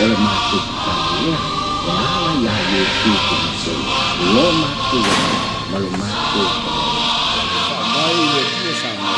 le mātou pānia, e ala ia Iesu Kristo, lo mātou ma lo mātou Mai le tua sama.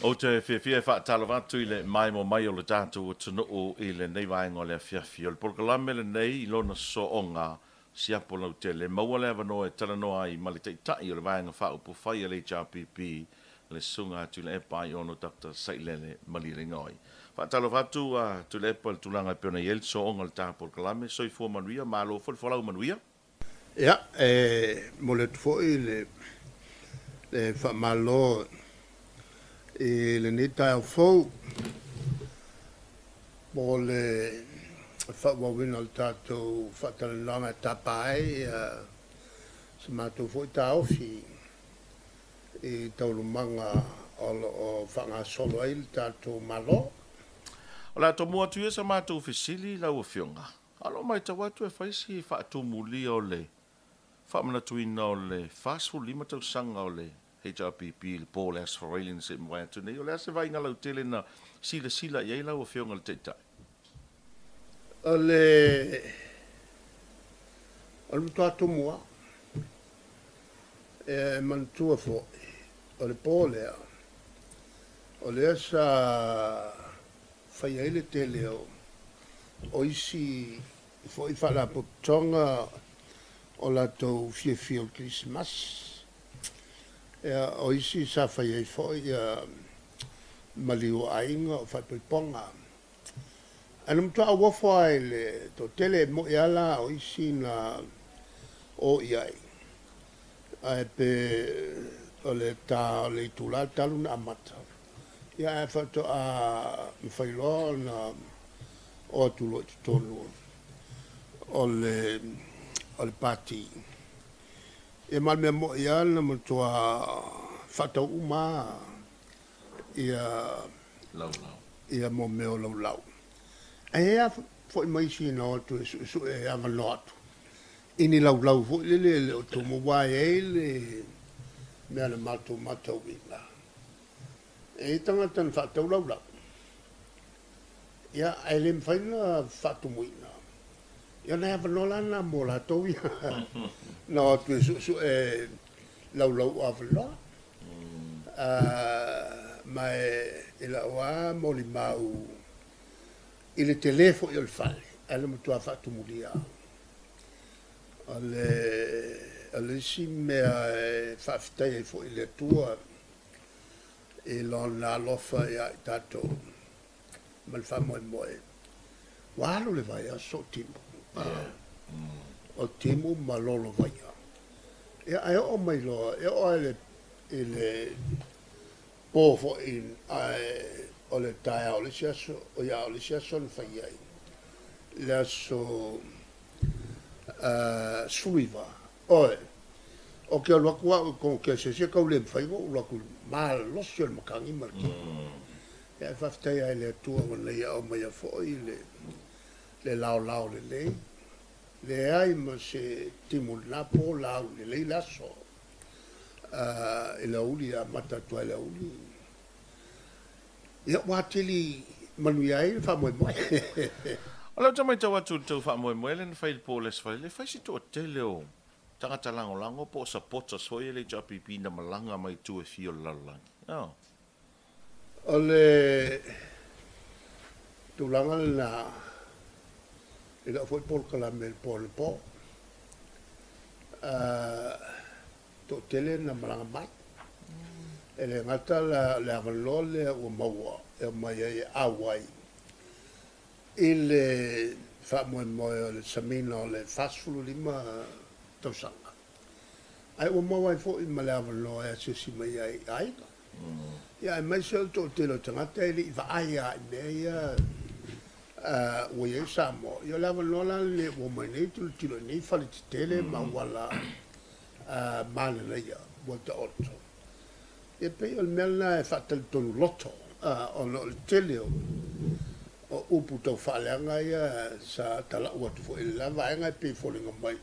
O te whiawhia whaatalawatu I le mai mo mai o le tātou o tunu o I le nei waenga o le whiawhia. O le porkalame le nei I lona so o ngā siapo lau te le maua le avanoa e tala noa I mali tai o le waenga whaupu whai le HRPP le sunga tu le epa I ono Dr. Sailele mali le ngoi. Whaatalawatu tu le epa le tulanga peona I el so o ngā le tā porkalame so I fua manuia malo whalau manuia. Ja, mo le tfoi le whamalo le nita au fou mo le whawawina o tātou whatalananga tapai sa mātou fwoi tā ofi I taurumanga o whanga solo ai le tātou malo. O la to mua tuia sa mātou fisili lau o fionga. Alo mai tawatu e whaisi whaatu muli o le whamana tuina o le whasfu lima tau sanga o le HRPP le Paul Asfaralian se mwaya tuni o le ase vai ngalau tele na sila iei lau o fionga le teitai. O le mutua mua mantua fo o le Paul o le asa whai ele tele o isi fo I whala potonga o la tau fie o Christmas. O isi sa whai foi maliu ainga o whaipoiponga. Anam tua wafo ai le to tele mo iala o isi na o iai. Ai pe o le ta o le tula talu na amata. Ia e whato a mwhailo na o tulo I tonu o le pati. E malmea mo ia na matua whatau uma ia mo meo lau. E ea fwoi maisi na o tu su e anga loatu. Ini lau fwoi le o tu mo wai e le mea na matau ina. E tangatan whatau lau. Ia e le mwhaina whatu muina. Ia na hava nola na mo la tau ia. No, tu su lau avaloa. Ma e la oa moli mau I le telefo I o le fale. Ala matua whatu mulia. Ale si mea whawhitai e fo I le tua e lona alofa ia I tato malfa moe. Walo le vai a so timu. O timu malolo vai a. E ai o mai loa, e o ele pofo in o le taia o le siaso, o ia o le siaso na fai ai. Le aso suiva. Oe, o ke alwakua ko ke se kau le fai o laku mal losio le makangi marki. E ai whaftai ai le atua o le ia o mai a foi le lao le lei. Le ai ma se timu na po lao le lei laso. E la uli a matatua la uli. Ia watili manui ai le wha moe. Alau tamai tau atu tau wha moe le na whai le pōles whai. Le whai si tō tele o tangata lango po sa pota soi le JPP na malanga mai tu e fio lalang. O le tulanga na e la foi por kalame el por po. To tele na malanga mai. Ele ngata la valole o maua e mai e awai. Il fa mo le samino le fasfulu lima tosanga. Ai o maua fo I malavalo e se si mai ai. Ya mai sel to tele tangata ili va ai meia o ye samo. Yo la valola le o mai tu tilo ni fa le tele ma wala mana na ia volta oto e pe o melna e fatal tonu loto o no tele o upu tau whaaleanga ia sa tala ua tu fo i la vaenga pe folinga mai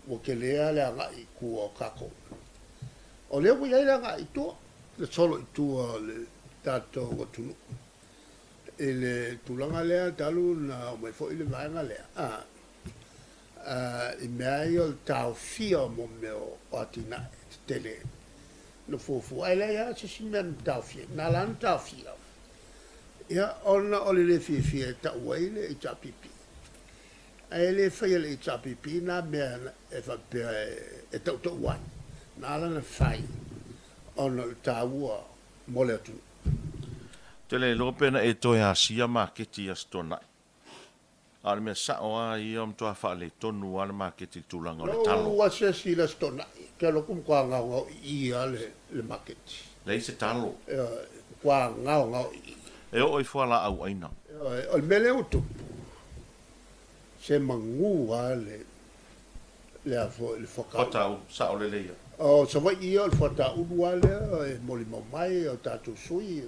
o ke lea lea nga i kua o kako o lea ua iai lea nga i tua le solo i tua le tato o tunu e le tulanga lea talu na o mai fo i le vaenga lea i mea i o tau fia mo meo o atina tele no fufu ai lea ia se si mea tau fia na lan tau fia ia ona o le fia ta uai le i tapipi ai le fia le i tapipi na mea e fa pe e tau tau uai na lana fai ona le taua mo le atu Te le lo pena e toi a sia maketi a stona. Ale me sa o a i om toa fa le tonu ala maketi tulanga o le talo. no wa se si le stona ke lo kum kwa nga i ale le maketi Le se talo. kwa nga i E o i fuala au aina. o le mele utu se mangu ale le afo le foka Kota au sa o le leia. o sa vai i o le fota ulu ale e moli mai o tatu sui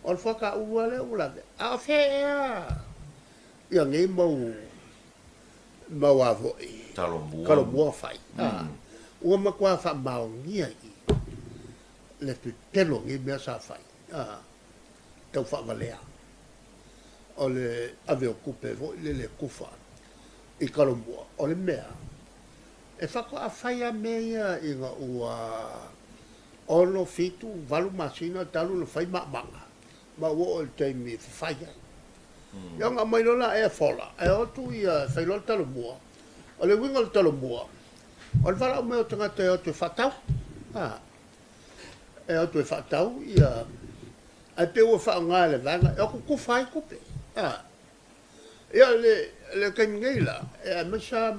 o le foka ulu ale ula a fea ia ngai mau avo i Talo mua. kalo mua fai ua makua fa maongia i le telo ngai mea sa fai tau fa valea o le ave o kupe vo le kufa i kalo mua o le mea e whako a whaia mea i ngā ua ono fitu valu masina talu le whai manga ma ua o le teimi whaia ia ngā mailona e fola e otu i whailona talo mua o le winga le talo mua o le wala o mea o tangata e otu e whatau e otu e whatau ia ai pe ua wha ngā le vanga e oku kuwhai kupe ia le kaimingela e a mesa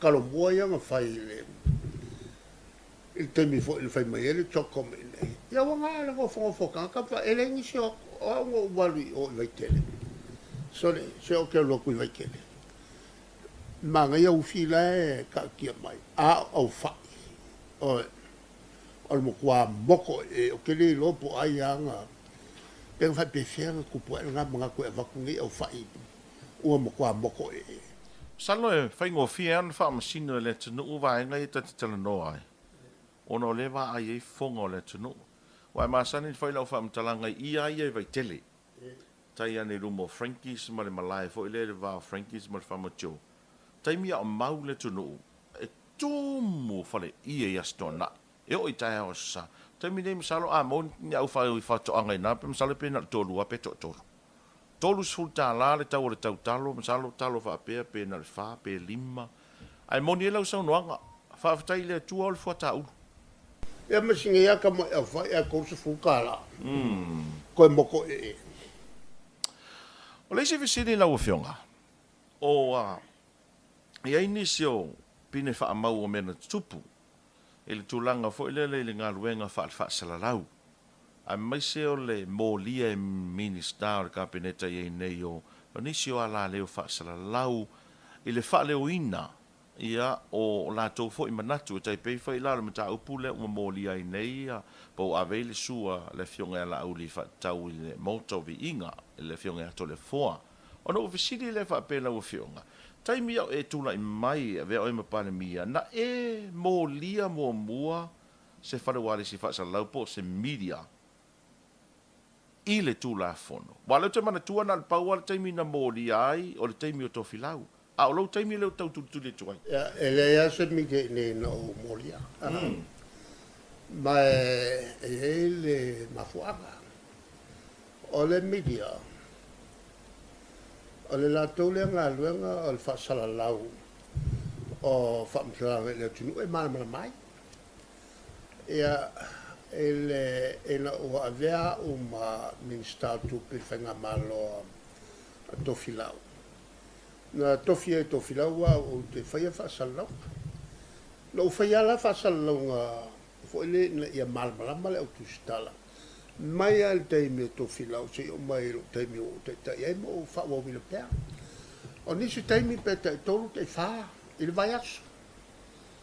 kalo mua ia ngā whai le il temi fo il fai mai ele toko me nei ia wanga le go fo ka pa ele ni se o ngo wali o vai tele so le se o ke lo ku vai tele manga ia ufila e ka kia mai a o fa o mo kwa moko e o ke le lo po ai anga pe fa pe fer ku po nga mga ku va ku ngi o fa i o mo kwa moko e Salo e whai ngō fia an wha masino le tunu uwa e ngai tati tala noa ai. Ono le wa ai e fonga o le tunu. Wai maasani whai lau wha mtalanga i ai e vai tele. Tai ane rumo Frankies ma le malai fo ile le wa Frankies ma le whamatio. Tai mia o mau le tunu. E tōmu whale i e astona. E o i tai hao sa. Tai mi nei misalo a mo ni au whai ui whato angai nā pe misalo pe na tōru a pe tōru. Tolu sul ta la le tau le tau talo, masalo talo fa pe na le fa pe lima. Ai moni ela usau noanga. Fa fatai le tua le fota u. ia masinga ia ka mai a vai a ko se fukala ko moko e O le se visiri la o fionga. O a ia inisio pine fa mau o mena tupu. Ele tulanga fo ile le ngā luenga fa salalau. A mai se o le molia e minista o le kabineta i nei o nisi o ala leo whaasala lau i le wha leo ina ia o la tau fo i manatu e tai pei whai lau le mata upu le o molia i nei po a vei le sua le fionga ala au li whatau i le moto vi inga i le fionga ato le foa o no visiri le wha pela o fionga tai mia e tula i mai e vea o ima pane mia na e molia mua se whalewale si whaasala lau po se media i le tūla fono. Wale te mana tua na le pau ale taimi na mōri ai, o le taimi o tofi lau. A o lau taimi leo tau tutu le tuai. e le ia se mi ke ne no molia ma e le mafuanga o le media o le la tole nga luenga o le fasala lau o famsala le tunu e mana mai ia ele o avea uma minister tu pe fenga malo a tofilau na tofilau o te faia fa salau lo faia la fa salau fo ele ia malmala male o tu stala mai al te me tofilau se o mai te me o te ia mo fa o vil pe o ni se te me pe te tolu te fa il vai as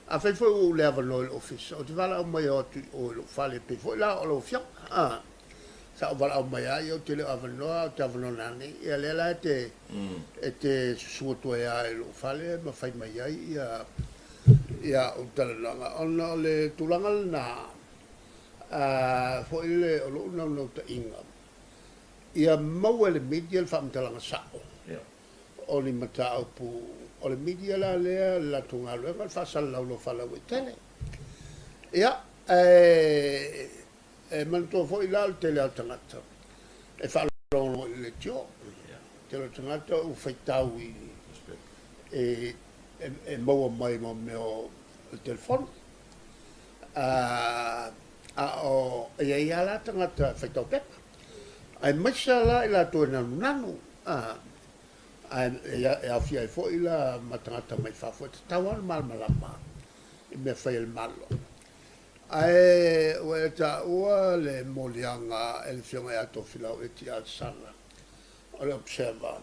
a fai foi o le ava no office o te vala o mai o lo fale pe foi la o lo fia sa o vala o mai ai o te le ava no te ava no nani e le la te suoto ia e lo fale ma fai mai ai ia o talalanga ona le tulanga na foi le o lo na no ta inga ia mau le media le whaamtalanga sao. O ni mata au pu, o le media la lea la tunga luenga, le whasala laulo whala ui tele. Ia, mantua fo i la le tele au tangata. E whalongo i le tio. Tele au tangata u whaitau i e maua mai mo meo le telefon. O ia la tangata whaitau pepa. Ai maisala i la tue nanu e awhia e fo i la matangata mai whafo te tawan malmalama i mea whai el malo ai ue ta ua le molianga e le fionga e ato filau e ti al sana o le observa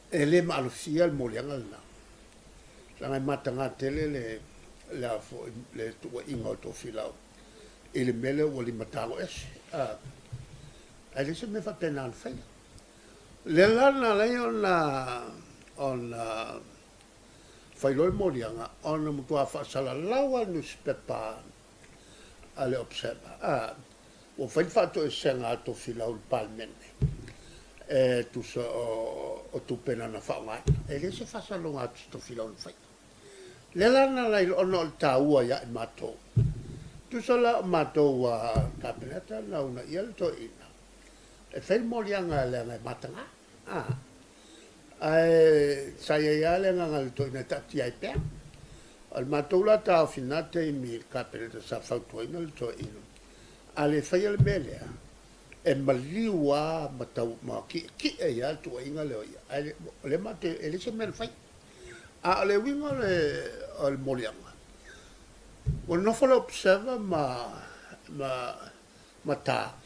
e le maalufia le molianga lana langa i matangata le afo le tua inga o to filau i le mele ua li matango ese ai le se me fa pena al fai le lana le ona fai loi morianga ona mutua fa sala lawa newspaper ale observa o fai fatto e senga to fila ul palmene tu so o tu pena na fa mai e le se fa sala nga to fila ul fai le lana le ona o taua ya mato tu so la mato wa kabineta na una iel to ina e fai morianga le nga matanga ai sai ia le nga to ina tati ai pe al matula ta finate i mi capere sa fauto ina to ina ale fai le bele e maliwa matau ma ki e ia to ina le ia le mate ele se men fai le winga le al morianga o no fo observa ma ta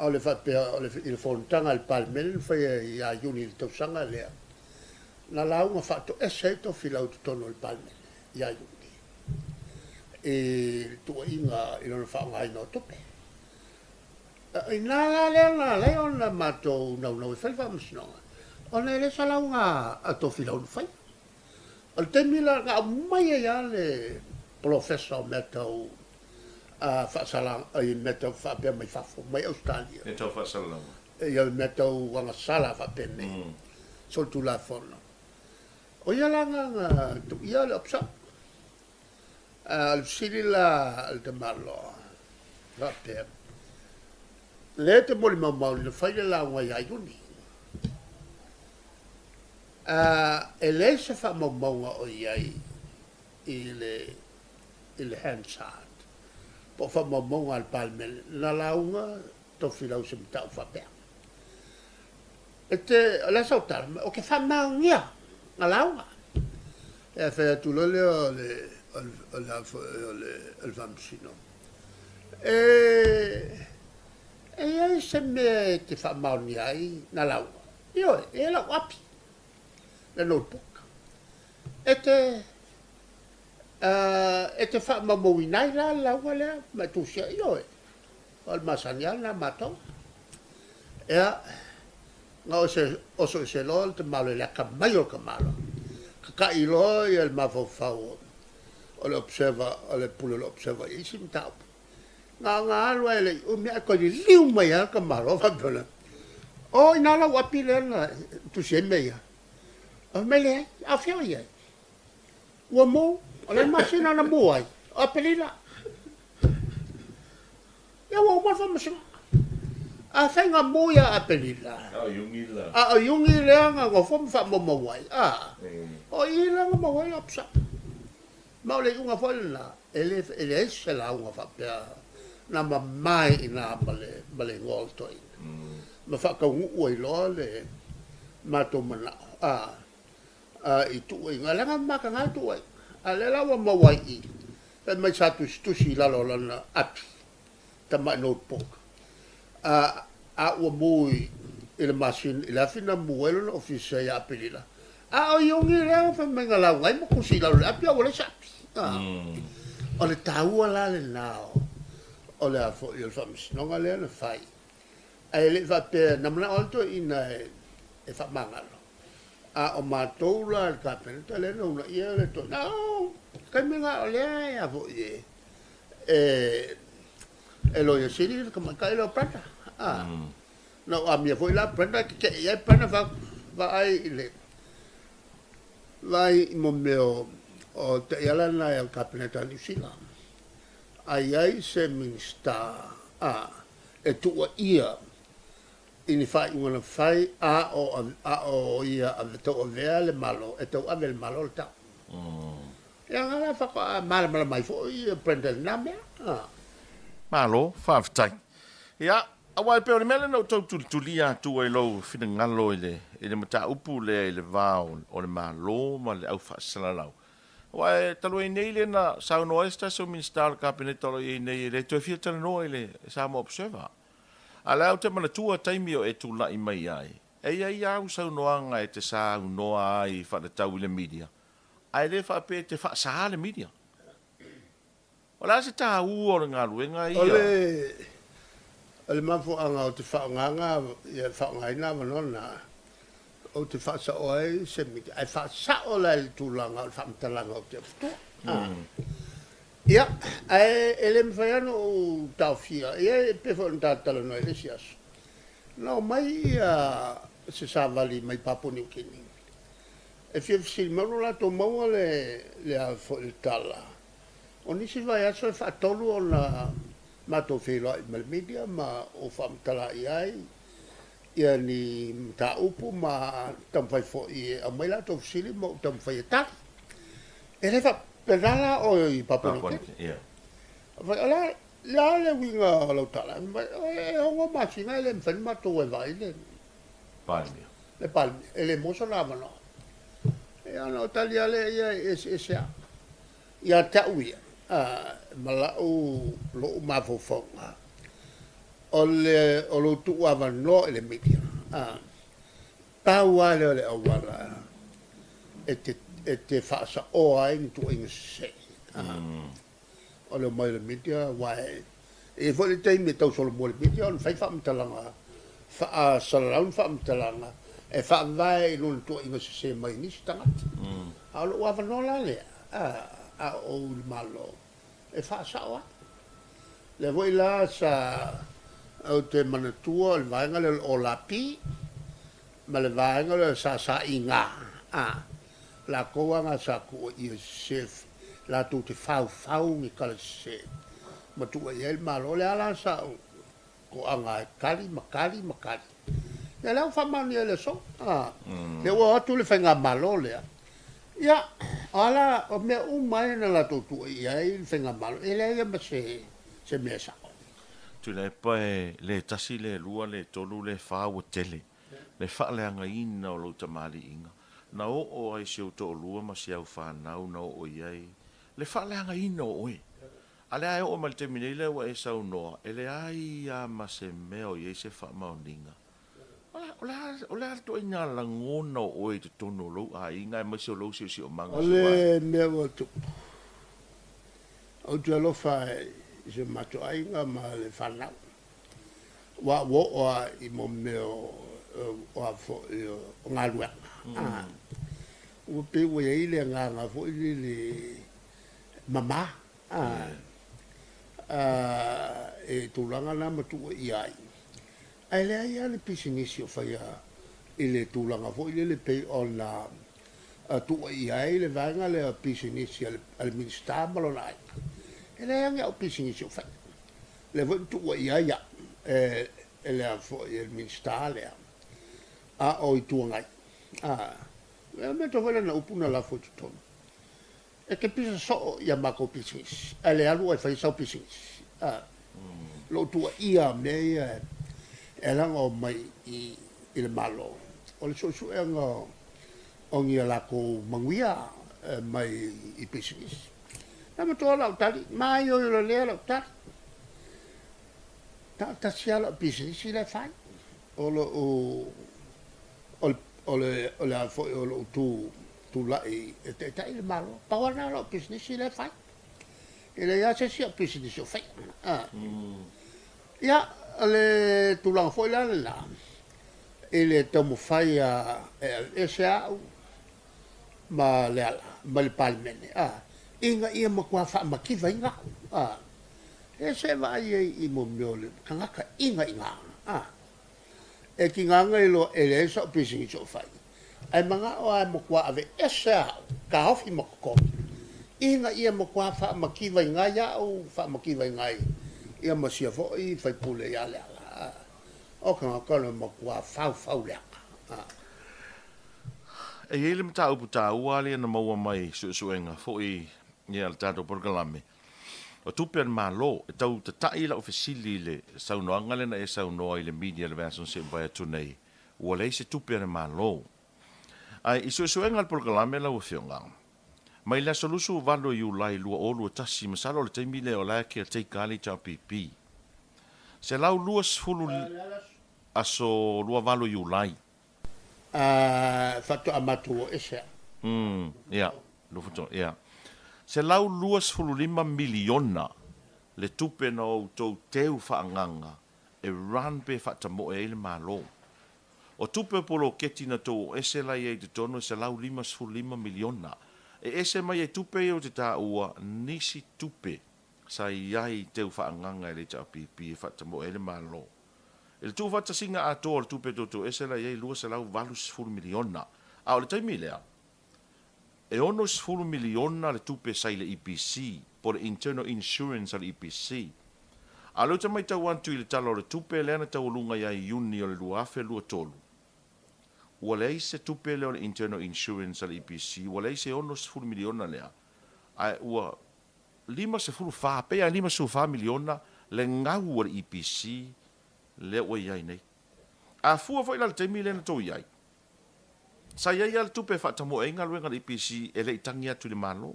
o le il fontanga al palmel fai ia iuni il tosanga lea na launga fatto e seto filau tono il palmel ia iuni e tua inga non fa ngai no tope ina le ona mato no fai vamos no ona le salaunga a to filau fai al temila ga mai ia le professor meto fa sala ai meta fa pe mai fa mai Australia e tau fa sala ia meta wanga sala fa pe me so tu la fono o ia langa tu ia le opsa al silila al de malo va pe le te moli mamma le fai la wa ia yuni e le se fa mamma o ia il handshake po fa mamong al palmel la launga to filau se mta fa pe la sautar o che fa mangia la launga e fa tu le vamsino e se me te fa mangia la launga io e la wapi la notebook e te fa mamoinai la wala ma tu sia io al masanial na mato nga o se lo te malo la kamayo kamalo ka ilo e el mafo fao o le observa o le pulo lo observa i sim tau nga lo ele o mi ko di liu mai al kamalo fa bela o ina la wapile na tu sia meia o mele a fio ye o mo ole masina na muai a pelila ya wo mo fa masina a fenga muia a pelila a yungi la nga go fom fa mo wai o ila nga mo wai opsa ma le unga folla ele se la unga fa pe na mai ina male ngolto ma fa ka u lo le ma to mana i tu nga la ma ka nga tu ale la wa mawai e mai satu stusi la lo na api ta ma notebook wa mui il machine il a fina muelo no office ya pelila o yongi la fa menga la wai mo kusi la api o le sapi O le taua la le nao. O le a fo i o whamisnonga lea na whai. Ai le whapea namana alto ina e whamangalo. A o mātou la le kapeneta le na una ia le to. No, kai menga o lea e a fo i e lo ia siri ka makai lo prata. No, a mia foi la prata ke ia prata vai le vai mo meo o te iala na e kapeneta New Zealand. Ai se minsta e tua ia ini fai una fai a o ia a to vele malo e to ave malo ta ya ngala fa ko mal mai fo ia prender na me Malo, whawhtai. Ia, awai peo ni mele no tau tulia tu e lo whina ngalo i le mata upu le i le vāo o le malo ma le au whaasalalau. Awai talo e nei le na sao no esta so minister kabinete talo e nei le tu e fia tala no e le Samoa Observer. A le au te mana tua taimi o e tu lai mai ai. E ia au sao noanga e te sao noa ai whanatau i le media. Ai le whape te whaasā le media. O la se tā ua o ngā ruenga ia. Ole mafo anga o te whaonganga, ia whaongaina manona, o te whaasa oe, se miki, ai whaasa o la le tūlanga, o whaamtalanga o te aftua. Ia, ai ele mwhaiano o tauwhia, ia e pefo o tātala no ele sias. No, mai ia se sāwali mai Papua New Guinea. E fia fisili maru la tō maua le a fo il tala. O nisi vai aso e whaatolu o na mato whiloa i media ma o whaamtala i ai. Ia ni ta upu ma tamwhai fo i a mai la tō fisili ma o tamwhai e tali. E le wha penala o i Papua. Vai la le winga o lau tala. E hongo masinga e le mwhani mato e vai le. Palmia. Le palmia. E le moso lava no. E ana o tali ale ia e sea. Ia tauia. Malau lo mafofonga. O lo tu avano e le media. Tau ale le awala. E te whaasa o ai ni tu inga se. O le mai le media wai. E fo le teimi tau solo mo le media on fai whaamtalanga. Wha salaun whaamtalanga. E whaamvai no tu inga se mai nisi tangata. A lo avano la lea. A o malo e fa sawa le voi la sa o te manatua le vainga le o lapi ma le vainga le sa inga la koanga sa ku i chef la tu te fau ni kala se ma tu e el malo le ala sa ko anga kali makali le la fa mani le so le wo tu le fenga malo le ia, ala o me mai na la tutu ia i whenga malo. E le ia ma se mea sako. Tu le pae le tasi le lua le tolu le whāua tele. Le whaaleanga ina o lo tamari inga. Na o ai se o to lua ma se au whanau na o iai. Le whaaleanga ina o oe. Ale ai o mal temine le wa e sau noa. Ele ai a ma se mea o iai se whaamauninga. Ola to ina la ngona o te tono lo a inga ma se lo se o manga. Ole me o tu. O tu lo fa se mato ainga ma le fanau. Wa wo I mo me o fo o ngalwa. O pe wo ye ile nga fo ile mama. E tu langa na ma tu ia. Ai le ai ale pisinisi o whaia I le tūlanga fo I le pei o na tu I ai le vanga le pisinisi al minister malona ai. E le ange o pisinisi o whaia. Le vo tu I ai e le a fo I al minister le a o I tuangai. E me to vele na upuna la fo tutono. E ke pisa so I a mako pisinisi. E le alu ai whai sau pisinisi. Lo tua ia me e langa o mai I le malo. O le so e nga o ngia lako manguia mai I pisis. Na matua lau tali, mai o ilo lea lau tali. Ta sia lau pisis I le fai. O le alfo o le tu tulai e te tai le malo pawana lo business le fai ele ya se sia business o fai ya le tulang foi la ele tomo fai e sa ma le palmene inga ia makua fa makiva inga e se vai i mo miole kangaka inga e ki nganga ilo ele so pising so fai ai manga o ai makua ave esa ka hofi makoko inga ia makua fa makiva inga ya o fa makiva inga ia masia fo i fai pule ya le o kangaka no makua fau le e ele mta upu ta uale na maua mai suenga fo i ia le tato porgalame o tupe malo e tau te tai la ofisili le saunoanga le na e saunoa i le media le version se bai atu nei ua le se tupe malo ai i suenga le porgalame la ufionga mai la solusu valo i ulai lua olu tasi masalo le teimi le o la ke te kali cha pipi se lau luas fulu aso lua valo i ulai fatu amatu esa ia lo foto ia se lau luas fulu 5 miliona le tupe no tau teu whaanganga e run pe whatamo e le malo o tupe polo keti na tau ese lai e te tono se lau 5 miliona e ese mai e tupe o te tā ua nisi tupe sa iai teu whaanganga e le tau pipi e whatamo e le malo e le tu whatasinga a tō le tupe toto ese lai e lua se lau valus 10 miliona a o le taimi lea e ono 10 miliona le tupe sai le EPC por internal insurance al EPC. A lo tamai tau antu i le talo le tupe le ana tau lunga ia i uni o le luafe lua tolu. Ua le se tupe le o le internal insurance al EPC, ua le se ono 10 miliona lea. Ai ua 5 pea 5 miliona le ngau o le EPC le ua iai nei. A fua foi la le teimi le na tau iai. Sa iai al tupe whatamo e ngaluenga le EPC e le itangi atu le malo.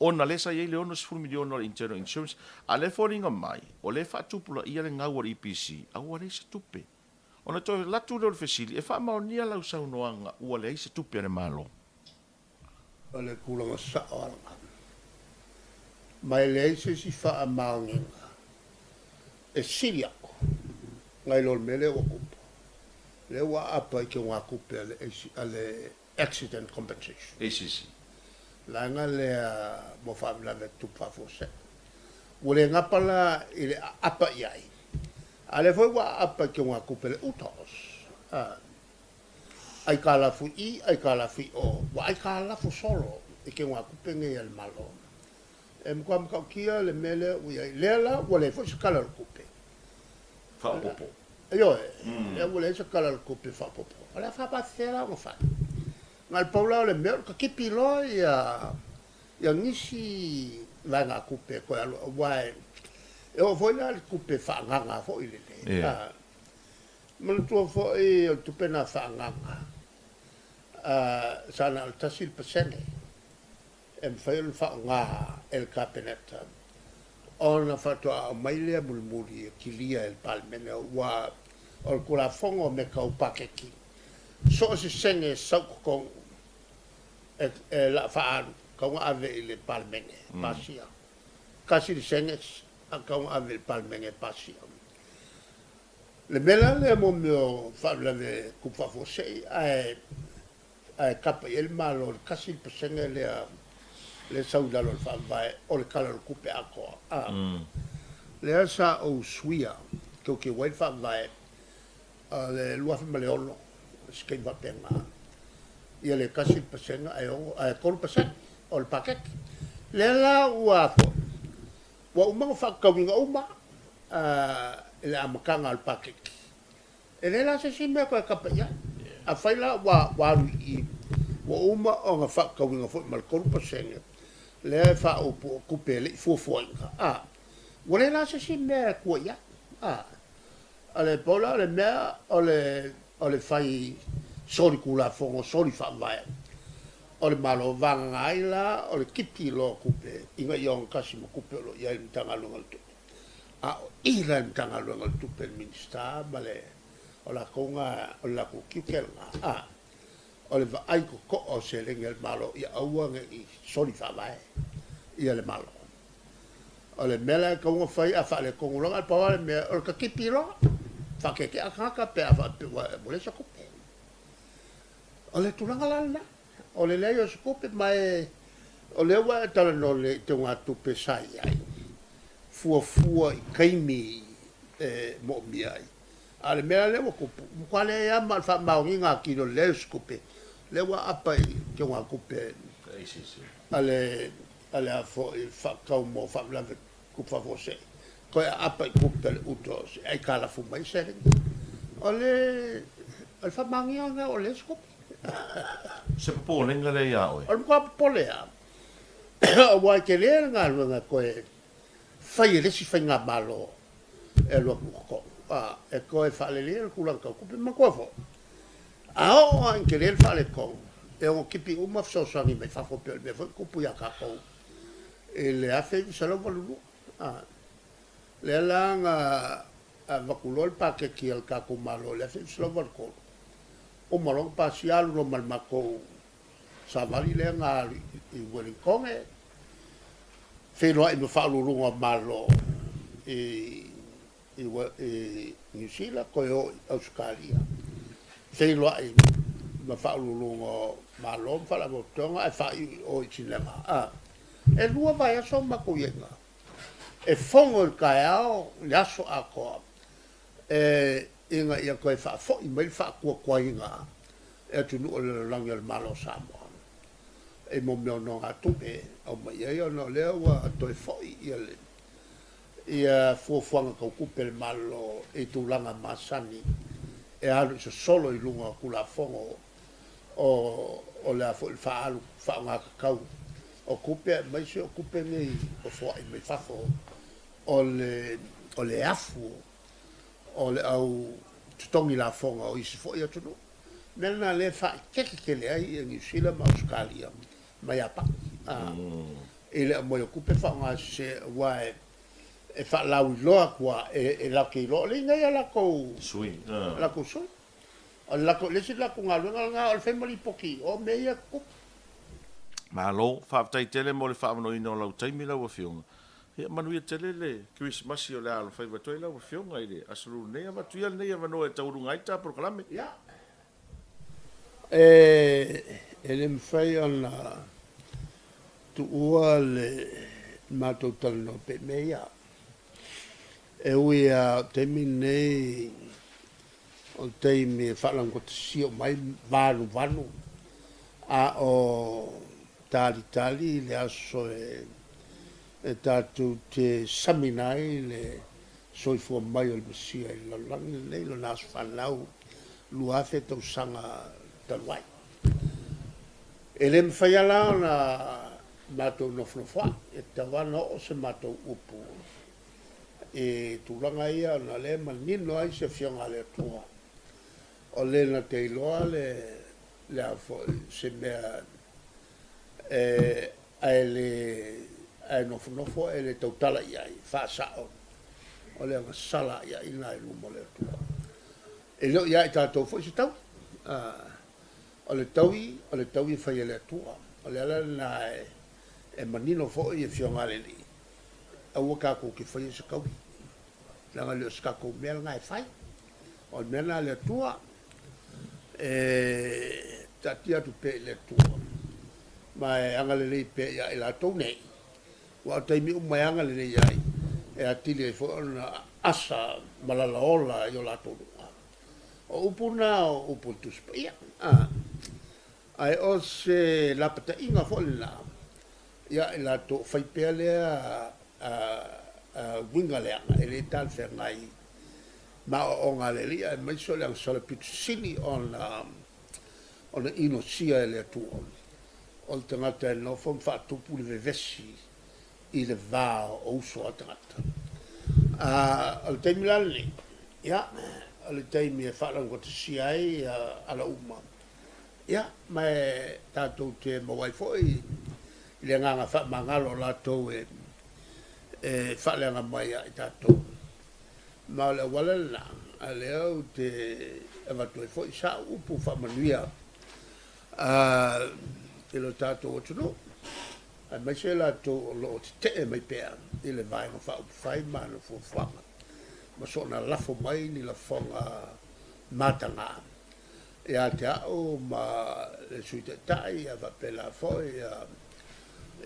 Ona le sa iai le ono 10 miliona o le internal insurance. A le foringa mai, o le whatupula ia le ngau o le EPC, a ua le se tupe. Ona toi latu le fesili, e whamaonia lau saunoanga, ua le se tupe le malo. o le kulanga sa oranga mai le se si fa amaunga e sili ako ngai lor mele o kupo le wa apa ke wa kupo ale accident compensation ACC. la nga le mo fa la ve tu pa fose o le ngapala ile apa iai ale foi wa apa ke wa kupo le utos ai kala fu I ai kala fi o wa ai kala fu solo e ke wa kupo nge el malo kwa mka kia le mele u ia lela wale fo skala le kupe Fa popo. yo e wale skala le kupe fa popo ala fa pa fera mo fa ngal paula le mel ka kipilo ya ngisi la nga kupe ko wa e o voila le kupe fa nga fo ile le mo tu fo e tu pena fa nga sana al tasil pesene em fail fa nga el cabinet ona fato a maile mulmuli kilia el palmene wa ol kula fongo me ka upakeki so se senge sa ko la fa ka nga ave il palmene pasia kasi senge ka nga ave il palmene pasia le mela le mo me fa la ve ku fa fo sei ai kapa el malo kasi senge le sauda lo fa vai o le kala lo kupe ako le asa o suia ke wai fa vai le lua fa maleolo skei va penga ia le kasi pasenga ai kol pasen o le paket le la wa fo wa uma fa kawinga uma le amakanga al paket e le la se simbe ko kapa ya a faila wa i wa uma o nga fa kawinga fo mal kol pasenga le fa o kupe le fo wole la se si me ko ya ale pola le me ole fai sori kula fo sori fa vai ole malo vanga ila ole kipi lo kupe inga yon kasi mo kupe lo ya mtanga lo ngal tu ila mtanga lo ngal tu per minista bale ola konga ola ku kikelga o le vaai koko'o se lege le malo ia aua i soli fa'avae ia le malo o le mea le kauga fai a fa'alekogologa le paua le mea o le kakipi loga fa'akeke akaka pe a fa'apeu'a mo le sakupe o le tulaga lalena o le lei o sakupe mae o le ua e talano le te unga tupe sai ai fuafua i kaimi mo'omia ai a le mea le ua kupu mukua le ia ma le fa'amaogiga kilo le sakupe le ua apa i te unga kupe ale a fo'i fa'akau mo fa'amalawe kupu fa'afose koe a apa i kupe le uto se ai kalafu mai se o le fa'amaogiga o le sakupe Se popolenga le ia oe. o le mukua popolea o wai ke lea ngā luenga koe whai resi whai ngā malo e lua kukoko e koe whaale lea le kulang kau kupi makua fo a o an ke lea whaale kou e o kipi uma fsausangi mai whafopeo le mea fwoi kupu ia kakou e le afe i salau walulu lea la ngā wakulo le pakeki al kakou malo le afe i salau walukolo o malong pasi alu no malmakou sa vali le ngā i Wellington whenua i me whaalurunga malo i New Zealand koe o Australia whenua i me whaalurunga malo mwhala mo tonga e whai o i tinema e lua vai aso mako yenga e whongo i kai ao le aso a koa inga ia koe whaafo i mai whaakua kua inga e tunu o le langi al malo Samoa e mo meo no ngā tupe au mai ai ono lea ua toi foi ia fuafuanga kau kupe le malo e tūlanga masani e alu isa solo i lunga kula fongo o lea fo il whaalu whaanga kakau o kupe mai se o kupe ngai o fua i mai fafo o le afu o le au tutongi la fonga o isi fo i atunu nena le wha keke kele ai i New Zealand ma Australia mai apa e le mo kupe fa nga se wa e fa la loa kwa e la ke lo le ngai la ko Sui. la ko so la ko le se la ko nga nga o family poki o me ia ku Malo, whaaftai tele mo le whaamano ino lau taimi lau a whionga. Hea manu ia tele le Christmas o le alo whai watoi lau a whionga i le asuru nea matuia nea wano e taurunga i tā proklame. ya ele me fai ona tu ua le matou talano pe mea e ui a teimi nei o teimi whaalango te sio mai vanu a o tali le aso e tātou te saminai le soifua mai o le masia i lalangi nei lo naso whanau luafe tau sanga taluai. E le mwhai ala na mātou nofnofoa, e tawana o se mātou upu. E tūlanga ia na le manino ai se whionga le tua. O le na te iloa le afo se mea ai nofnofo e le tautala iai, whaasao. O le anga sala ia ina i lumo le tua. E leo ia i tātou fo i se tau. O le taui whai le tua. O le ala na e manino fo i e whionga le li. Aua kako ki whai se kaui. Langa leo skako mea ngai whai. O mena le tua. Tatia tu pe le tua. Mai anga le li pe ia i la tau nei. Wa taimi umai anga le li ai. E atili e fo na asa malala ola i o la tau. O upuna o upuntus pa ia. Ai o se lapata inga fole la. Ia e la to whaipea lea winga lea. E le tal whea ngai. Ma o ngā le lia e maiso le ang sala pitu sini on ino sia e le tua. O le tangata e no fom whaatupu le vevesi i le vā o uso a tangata. O le teimi lale. Ia. O le teimi e whaalango te sia ai ala uma. Ia, mai tātou te mawai foi, le nganga whaamangalo lātou e whaaleanga mai ai tātou. Ma le walala, a le au te e watoi foi sa upu whaamanuia I lo tātou o tunu. Ai mai se la tō lo o te te mai pēr. I le vai ngā whao whai mana fuwhanga. Ma so na lafo mai ni la whonga matanga. Ia te au ma le sui te tai, ia va pela foi,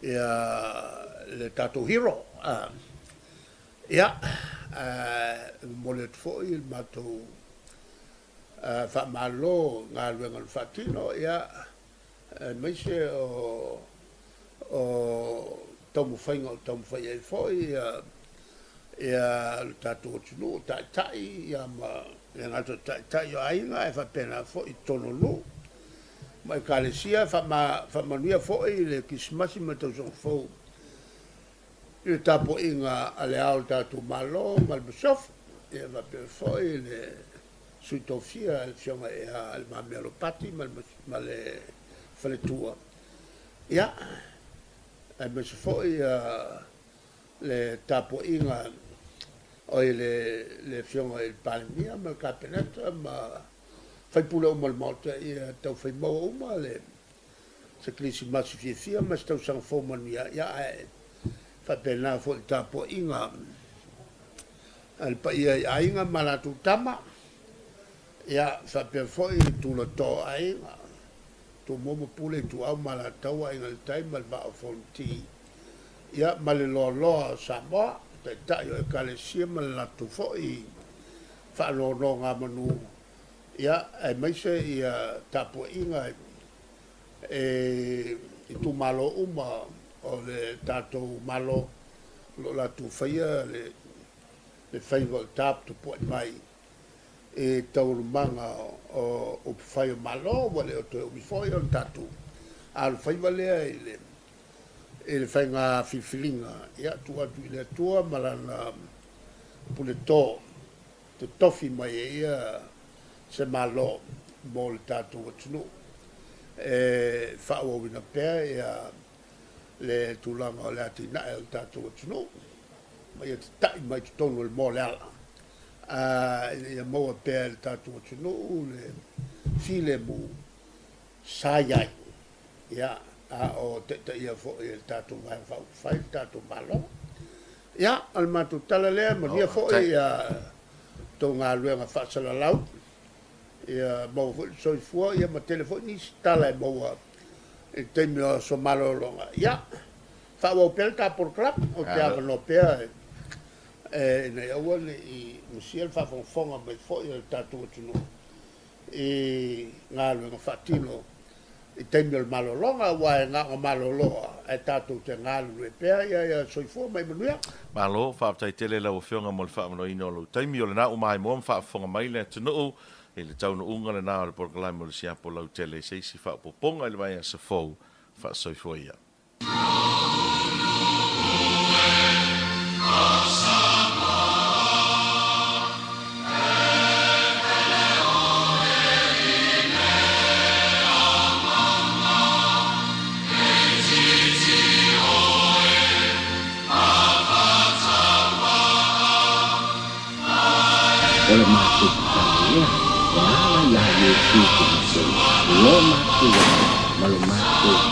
ia le tātou hero. Ia, mo le foi il mātou wha malo ngā luenga whatino, ia, mai se o tomu whainga o tomu whai e foi, ia le tātou tunu, tai, ia ma le ngato tai o ainga e whapena fo i tono lu. Mai kālesia whamanuia fo i le kisimasi ma tau song fo. I le tapo inga ale ao tātou malo, malbasof, e whapena fo i le suitofia, le fionga e le mamea lo pati, ma le whaletua. Ia, e mese fo i le tapo inga o le fionga il palmia ma capeneta ma fai pula o mal malta e tau fai mau uma le se klisi masi fia ma stau sang fo mania ya fa pena fo tapo inga al pa ia inga malatu tama ya fa pe fo i tu lo to ainga tu momo pule tu au malatau inga il tai mal va fonti ya mal lo sama ta yo kale sia la tu foi fa lo nga manu ya ai mai se ia tapo inga tu malo uma o le tato malo lo la tu faia le fai vol tap tu po mai e tau manga o fai malo vale o tu mi foi on tatu al fai vale ele fai ngā whiwhiringa, ia tua tu le tua malana pule tō, te tofi mai e ia se malo mō le tātou atunu. Whao wina pēr ia le tūlanga o le ati nae o tātou atunu, mai e te tai mai te tonu le mō le ala. Ia maua pēr le tātou atunu, le while mu sāiai, ia o te ia fo e tātou vai fai tātou malo. Ia, al mātou tala lea, ma nia fo e tō ngā luenga whaasala lau. Ia mau fo soi fua, ia ma telefoni tala e maua e teimi o so malo longa. Ia, whaua o pēr tāpor klap, o te awa no pēr nei aua le i musiel whawhonga mai fo e tātou atunu. I ngā luenga whaatino i teimi o malo longa, wa e ngā o malo loa, e tātou te ngā lue pēr, ia soifua mai manuia. Malo, whaaptai tele lau whionga mo le whaamano ino lau teimi o le nā umai moa whaafonga mai le tunu e le tauna unga le nā o le porkalai mo le siapo lau tele seisi whaapoponga i le mai a sa fau whaasoifua ia. Ole mātou tāia, e ala ia e tūku masau, lo mātou malo mātou